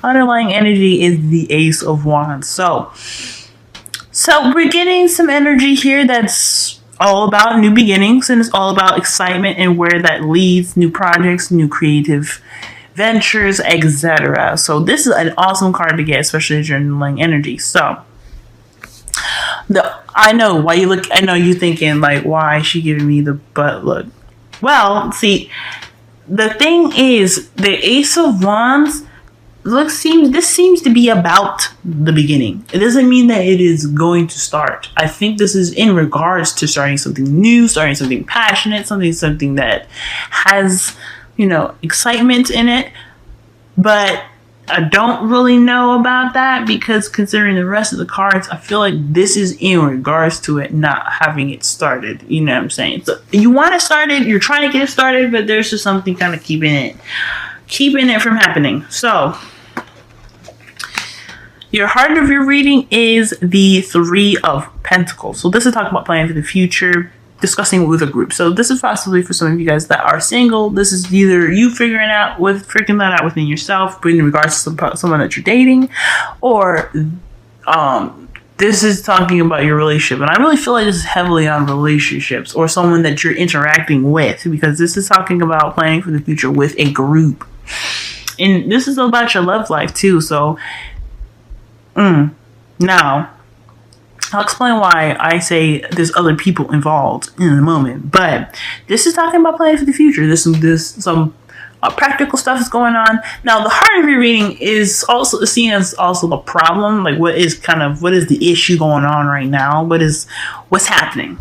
underlying energy is the Ace of Wands. So we're getting some energy here that's all about new beginnings, and it's all about excitement and where that leads, new projects, new creative ventures, etc. So this is an awesome card to get, especially as you're underlying energy. So I know why you look. I know you thinking like, why is she giving me the butt look? Well, see, the thing is, the Ace of Wands this seems to be about the beginning. It doesn't mean that it is going to start. I think this is in regards to starting something new, starting something passionate, something that has, excitement in it. But I don't really know about that, because considering the rest of the cards, I feel like this is in regards to it not having it started. You know what I'm saying? So you want it started, you're trying to get it started, but there's just something kind of keeping it from happening. So your heart of your reading is the Three of Pentacles. So this is talking about planning for the future, discussing it with a group. So this is possibly for some of you guys that are single. This is either you figuring that out within yourself, but in regards to someone that you're dating, or this is talking about your relationship. And I really feel like this is heavily on relationships or someone that you're interacting with, because this is talking about planning for the future with a group. And this is about your love life too. So now I'll explain why I say there's other people involved in a moment, but this is talking about planning for the future. There's some practical stuff is going on. Now, the heart of your reading is also seen as also the problem. Like, what is the issue going on right now? What's happening?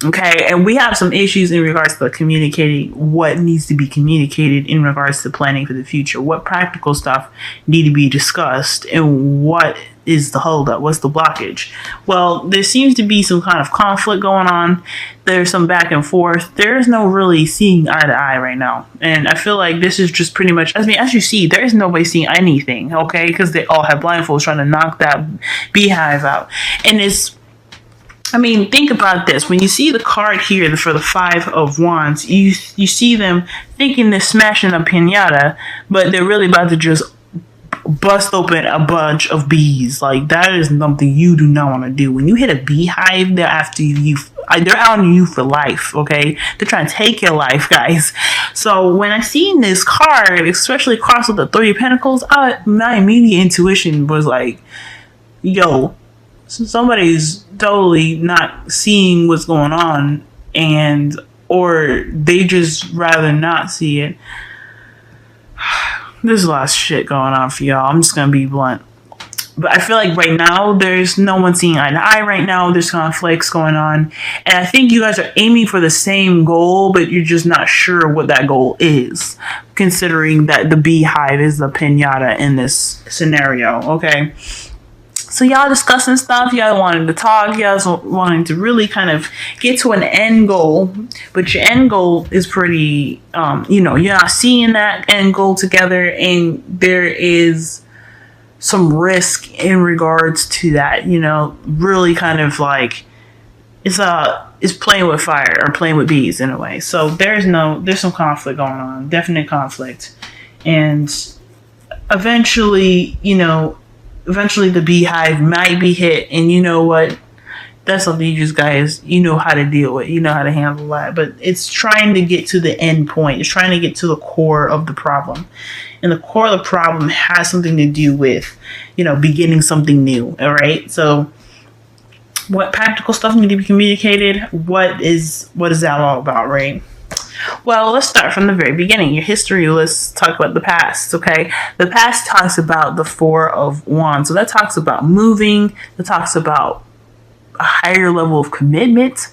Okay, and we have some issues in regards to communicating what needs to be communicated in regards to planning for the future. What practical stuff need to be discussed, and what is the holdup? What's the blockage? Well, there seems to be some kind of conflict going on. There's some back and forth. There's no really seeing eye to eye right now. And I feel like this is just pretty much, as you see, there is nobody seeing anything, okay? Because they all have blindfolds trying to knock that beehive out. And think about this. When you see the card here for the Five of Wands, you see them thinking they're smashing a piñata, but they're really about to just bust open a bunch of bees. Like, that is something you do not want to do. When you hit a beehive, they're after you. They're on you for life, okay? They're trying to take your life, guys. So when I seen this card, especially across with the Three of Pentacles, my immediate intuition was like, yo, somebody's totally not seeing what's going on, or they just rather not see it. There's a lot of shit going on for y'all. I'm just gonna be blunt. But I feel like right now, there's no one seeing eye to eye right now. There's conflicts going on. And I think you guys are aiming for the same goal, but you're just not sure what that goal is, considering that the beehive is the piñata in this scenario, okay? So y'all discussing stuff, y'all wanting to talk, y'all wanting to really kind of get to an end goal, but your end goal is pretty, you're not seeing that end goal together, and there is some risk in regards to that, really kind of like, it's playing with fire or playing with bees in a way. So there's some conflict going on, definite conflict. And eventually the beehive might be hit, and you know what? That's something you just guys, how to deal with, how to handle that. But it's trying to get to the end point. It's trying to get to the core of the problem. And the core of the problem has something to do with, beginning something new. All right. So what practical stuff need to be communicated? What is that all about, right? Well, let's start from the very beginning. Your history, let's talk about the past, okay? The past talks about the Four of Wands. So that talks about moving. That talks about a higher level of commitment.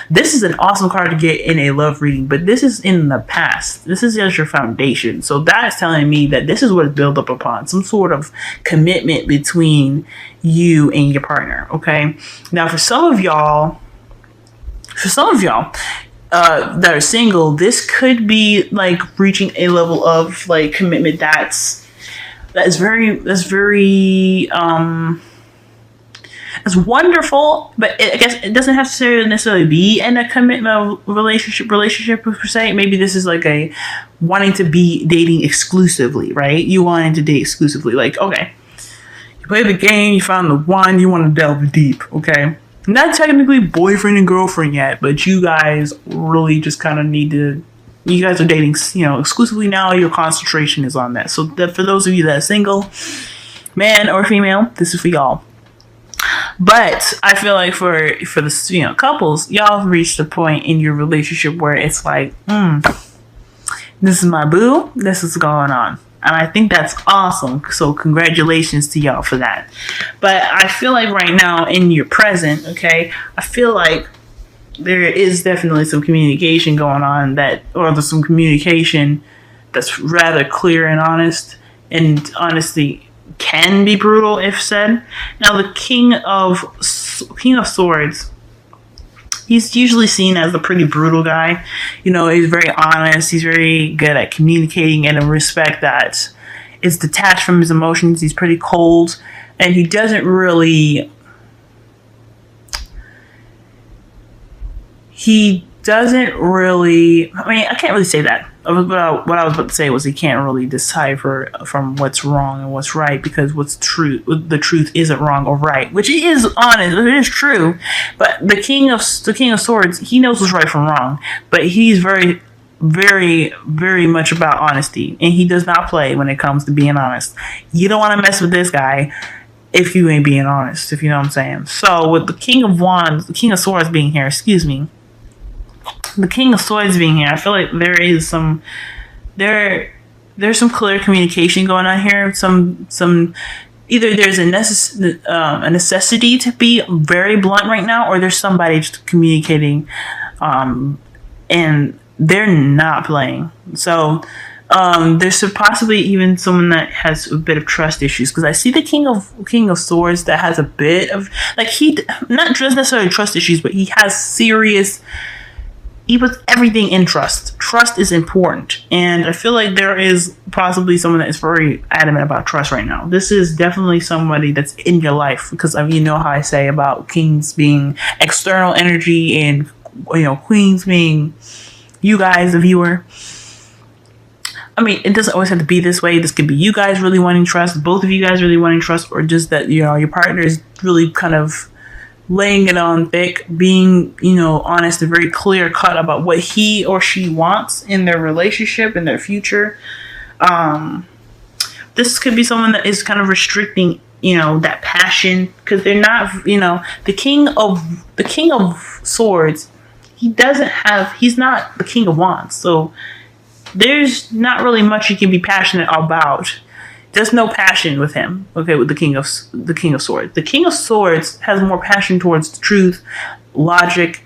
This is an awesome card to get in a love reading, but this is in the past. This is just your foundation. So that is telling me that this is what it's built up upon. Some sort of commitment between you and your partner, okay? Now, for some of y'all, that are single, this could be like reaching a level of like commitment that's very It's wonderful, but I guess it doesn't have to necessarily be in a commitment relationship per se. Maybe this is like a wanting to be dating exclusively, right? You wanting to date exclusively. Like, okay, you play the game, you found the one, you want to delve deep, okay? Not technically boyfriend and girlfriend yet, but you guys really just kind of need to, you guys are dating, exclusively now. Your concentration is on that. So that for those of you that are single, man or female, this is for y'all. But I feel like for the couples, y'all have reached a point in your relationship where it's like, this is my boo, this is going on. And I think that's awesome. So congratulations to y'all for that. But I feel like right now in your present, okay, I feel like there is definitely some communication going on or there's some communication that's rather clear and honest. And honesty can be brutal if said. Now the King of Swords, he's usually seen as a pretty brutal guy. He's very honest. He's very good at communicating in a respect that is detached from his emotions. He's pretty cold, and he doesn't really. I mean, I can't really say that. What I was about to say was he can't really decipher from what's wrong and what's right, because the truth isn't wrong or right, which is honest. It is true. But the King of Swords, he knows what's right from wrong, but he's very, very, very much about honesty, and he does not play when it comes to being honest. You don't want to mess with this guy if you ain't being honest, if you know what I'm saying. So with the King of Swords being here, the King of Swords being here, I feel like there's some clear communication going on here. Either there's a necessity to be very blunt right now, or there's somebody just communicating, and they're not playing. So there's possibly even someone that has a bit of trust issues, because I see the King of Swords that has a bit of, like, he not just necessarily trust issues, but he puts everything in trust. Trust is important. And I feel like there is possibly someone that is very adamant about trust right now. This is definitely somebody that's in your life, because you know how I say about kings being external energy and queens being you guys, the viewer. I mean, it doesn't always have to be this way. This could be you guys really wanting trust, both of you guys really wanting trust, or just that, your partner is really kind of laying it on thick, being, honest and very clear cut about what he or she wants in their relationship, in their future. This could be someone that is kind of restricting, that passion, because they're not, the King of Swords, he's not the King of Wands. So there's not really much you can be passionate about. There's no passion with him, okay, with the King of Swords. The King of Swords has more passion towards the truth, logic,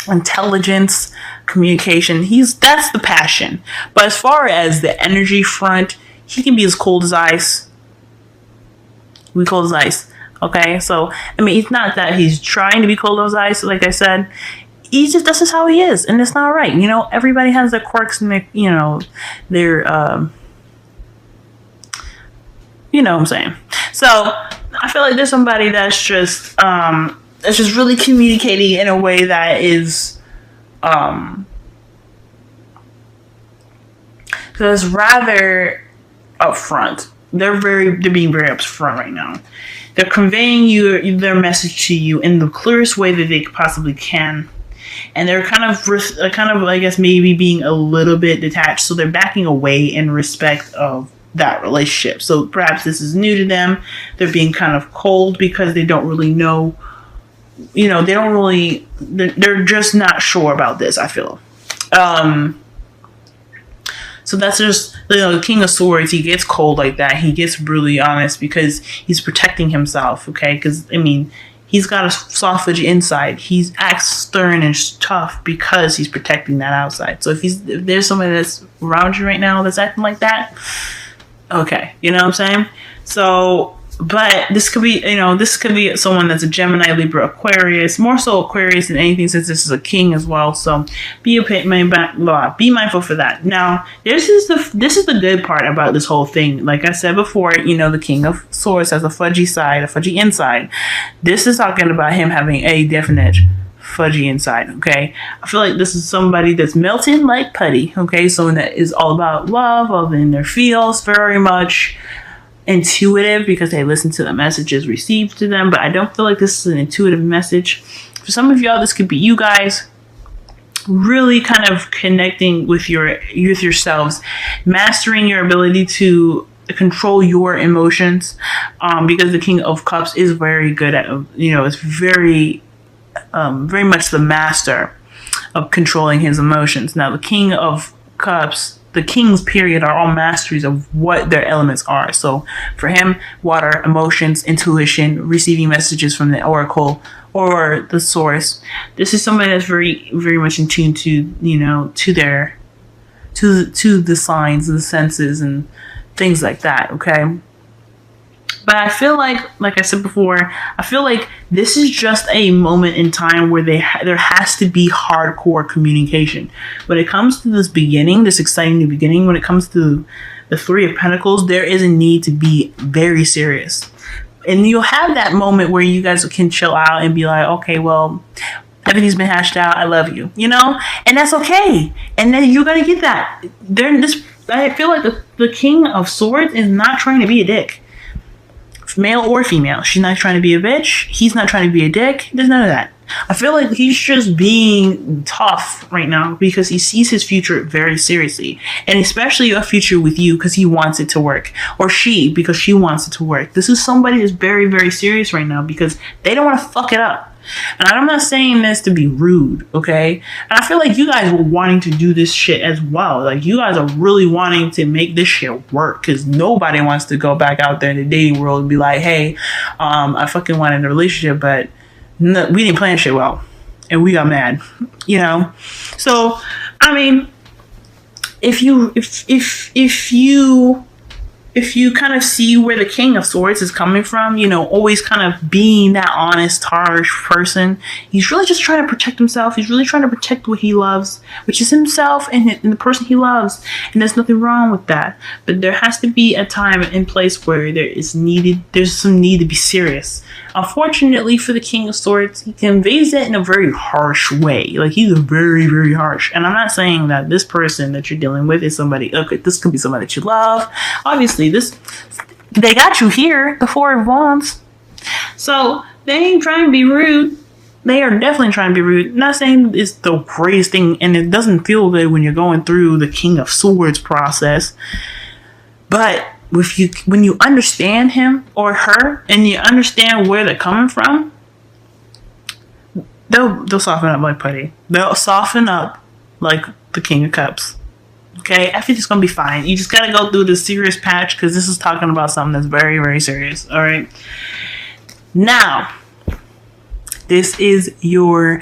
intelligence, communication. That's the passion. But as far as the energy front, he can be as cold as ice. Cold as ice. Okay, so I mean, it's not that he's trying to be cold as ice, like I said. This is how he is, and it's not right. Everybody has their quirks and their you know what I'm saying. So I feel like there's somebody that's just really communicating in a way that is that's rather upfront. They're being very upfront right now. They're conveying their message to you in the clearest way that they possibly can. And they're kind of, I guess, maybe being a little bit detached. So they're backing away in respect of that relationship. So perhaps this is new to them. They're being kind of cold because they don't really know, they're just not sure about this, I feel. So that's just, the King of Swords, he gets cold like that. He gets brutally honest because he's protecting himself, okay? Because, I mean, he's got a soft edge inside. He acts stern and tough because he's protecting that outside. So if there's somebody that's around you right now that's acting like that, okay, you know what I'm saying? So But this could be, this could be someone that's a Gemini, Libra, Aquarius, more so Aquarius than anything, since this is a king as well. So be mindful for that. Now, this is the good part about this whole thing. Like I said before, the King of Swords has a fudgy side, a fudgy inside. This is talking about him having a definite fudgy inside. Okay, I feel like this is somebody that's melting like putty. Okay, someone that is all about love, all in their feels, very much intuitive because they listen to the messages received to them. But I don't feel like this is an intuitive message. For some of y'all, this could be you guys really kind of connecting with yourselves, mastering your ability to control your emotions, because the King of Cups is very good at, it's very much the master of controlling his emotions. Now, the King of Cups, the kings period, are all masteries of what their elements are. So for him, water, emotions, intuition, receiving messages from the oracle or the source. This is somebody that's very, very much in tune to, to the signs, the senses, and things like that. Okay. But I feel like I said before, I feel like this is just a moment in time where there has to be hardcore communication. When it comes to this beginning, this exciting new beginning, when it comes to the Three of Pentacles, there is a need to be very serious. And you'll have that moment where you guys can chill out and be like, okay, well, everything's been hashed out. I love you, and that's okay. And then you're going to get that. I feel like the King of Swords is not trying to be a dick. Male or female. She's not trying to be a bitch. He's not trying to be a dick. There's none of that. I feel like he's just being tough right now because he sees his future very seriously. And especially a future with you because he wants it to work. Or she because she wants it to work. This is somebody that's very, very serious right now because they don't want to fuck it up. And I'm not saying this to be rude, okay? And I feel like you guys were wanting to do this shit as well. Like, you guys are really wanting to make this shit work because nobody wants to go back out there in the dating world and be like, hey, I fucking wanted a relationship, but no, we didn't plan shit well. And we got mad, So, I mean, if you kind of see where the King of Swords is coming from, always kind of being that honest, harsh person, he's really just trying to protect himself. He's really trying to protect what he loves, which is himself and the person he loves. And there's nothing wrong with that. But there has to be a time and place where there's some need to be serious. Unfortunately for the King of Swords, he conveys that in a very harsh way. Like, he's very, very harsh. And I'm not saying that this person that you're dealing with is somebody, okay, this could be somebody that you love. Obviously, they got you here, the Four of Wands. So, they ain't trying to be rude. They are definitely trying to be rude. I'm not saying it's the greatest thing, and it doesn't feel good when you're going through the King of Swords process. But when you understand him or her, and you understand where they're coming from, they'll soften up like putty. They'll soften up like the King of Cups. Okay, everything's gonna be fine. You just gotta go through the serious patch because this is talking about something that's very, very serious. All right. Now, this is your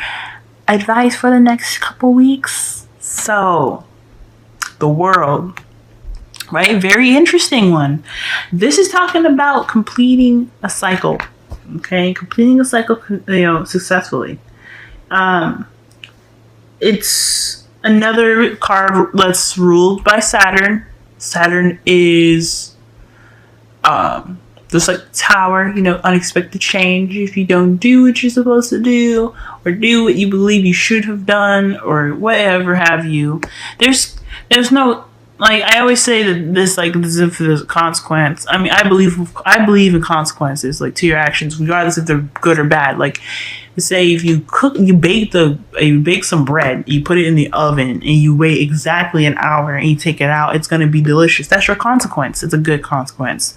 advice for the next couple weeks. So, the world. Right? Very interesting one. This is talking about completing a cycle. Okay? Completing a cycle, successfully. It's another card that's ruled by Saturn. Saturn is just like Tower, unexpected change. If you don't do what you're supposed to do, or do what you believe you should have done, or whatever have you, there's no, like, I always say that this if there's a consequence. I mean, I believe in consequences, like, to your actions, regardless if they're good or bad. Like, say if you bake some bread, you put it in the oven, and you wait exactly an hour, and you take it out, it's gonna be delicious. That's your consequence. It's a good consequence.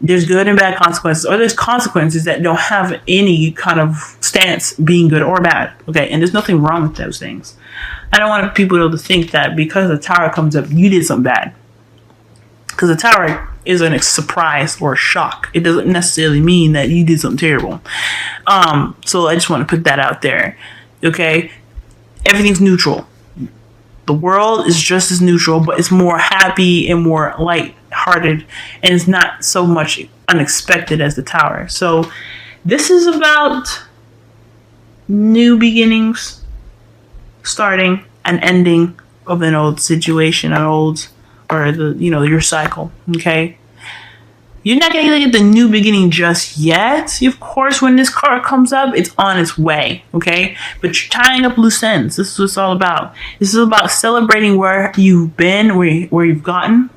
There's good and bad consequences, or there's consequences that don't have any kind of stance being good or bad. Okay, and there's nothing wrong with those things. I don't want people to think that because the Tower comes up, you did something bad. Because the Tower is a surprise or a shock. It doesn't necessarily mean that you did something terrible. So I just want to put that out there. Okay? Everything's neutral. The world is just as neutral, but it's more happy and more light lighthearted and it's not so much unexpected as the Tower. So this is about new beginnings, starting and ending of an old situation, your cycle. Okay, you're not gonna get the new beginning just yet. Of course, when this card comes up, it's on its way. Okay, but you're tying up loose ends. This is what it's all about. This is about celebrating where you've been, where you've gotten.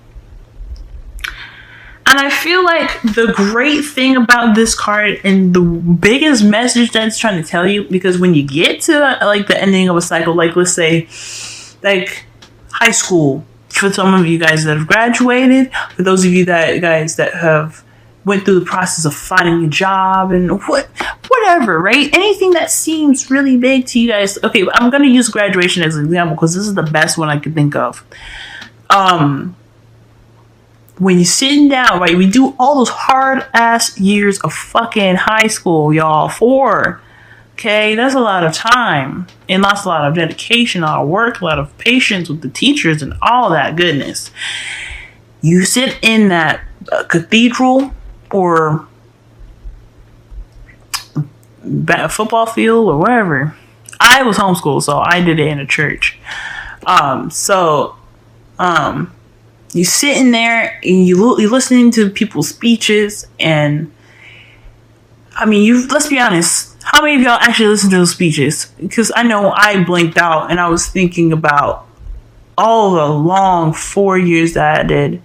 And I feel like the great thing about this card and the biggest message that it's trying to tell you, because when you get to like the ending of a cycle, like let's say like high school, for some of you guys that have graduated, for those of you that have went through the process of finding a job and whatever, right? Anything that seems really big to you guys. Okay, I'm going to use graduation as an example because this is the best one I could think of. When you're sitting down, right, we do all those hard ass years of fucking high school, y'all. 4. Okay, that's a lot of time and a lot of dedication, a lot of work, a lot of patience with the teachers and all that goodness. You sit in that cathedral or football field or wherever. I was homeschooled, so I did it in a church. You sitting there and you're listening to people's speeches, and I mean, let's be honest. How many of y'all actually listen to those speeches? Because I know I blinked out and I was thinking about all the long 4 years that I did,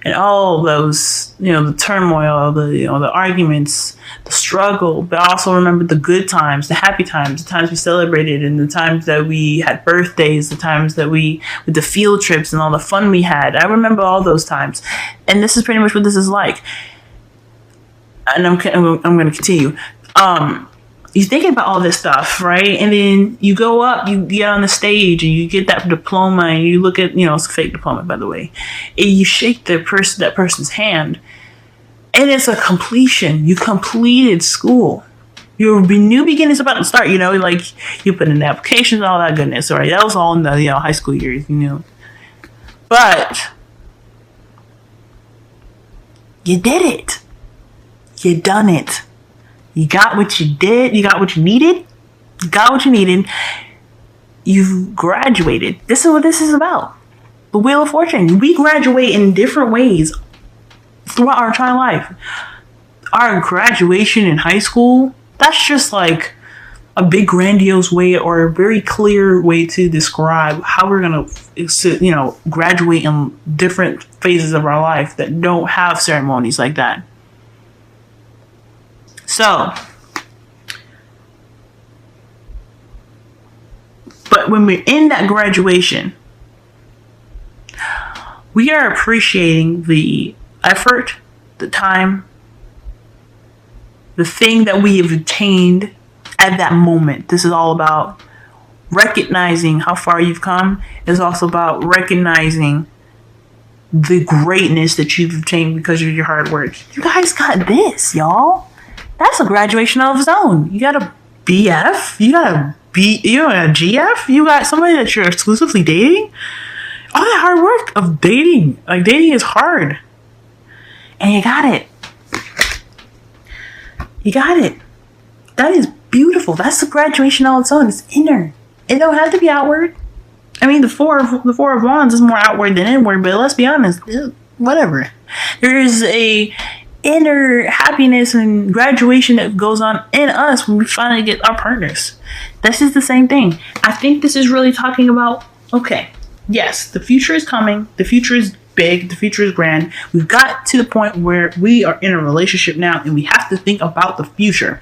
and all those, the turmoil, the arguments, the struggle. But I also remember the good times, the happy times, the times we celebrated, and the times that we had birthdays, the times that with the field trips and all the fun we had. I remember all those times, and this is pretty much what this is like. And I'm going to continue. You're thinking about all this stuff, right? And then you go up, you get on the stage, and you get that diploma, and you look at, it's a fake diploma, by the way. And you shake that person's hand, and it's a completion. You completed school. Your new beginning's about to start. Like you put in the applications, all that goodness. Right? That was all in the high school years. But you did it. You done it. You got what you did. You got what you needed. You got what you needed. You graduated. This is what this is about. The Wheel of Fortune. We graduate in different ways throughout our entire life. Our graduation in high school, that's just like a big grandiose way or a very clear way to describe how we're going to, graduate in different phases of our life that don't have ceremonies like that. So, but when we're in that graduation, we are appreciating the effort, the time, the thing that we have attained at that moment. This is all about recognizing how far you've come. It's also about recognizing the greatness that you've obtained because of your hard work. You guys got this, y'all. That's a graduation of its own. You got a BF. You got a GF. You got somebody that you're exclusively dating. All that hard work of dating. Like, dating is hard. And you got it. You got it. That is beautiful. That's the graduation all its own. It's inner. It don't have to be outward. I mean, the four of wands is more outward than inward, but let's be honest. Whatever. There is a inner happiness and graduation that goes on in us when we finally get our partners. This is the same thing. I think this is really talking about, okay, yes, the future is coming. The future is big. The future is grand. We've got to the point where we are in a relationship now and we have to think about the future.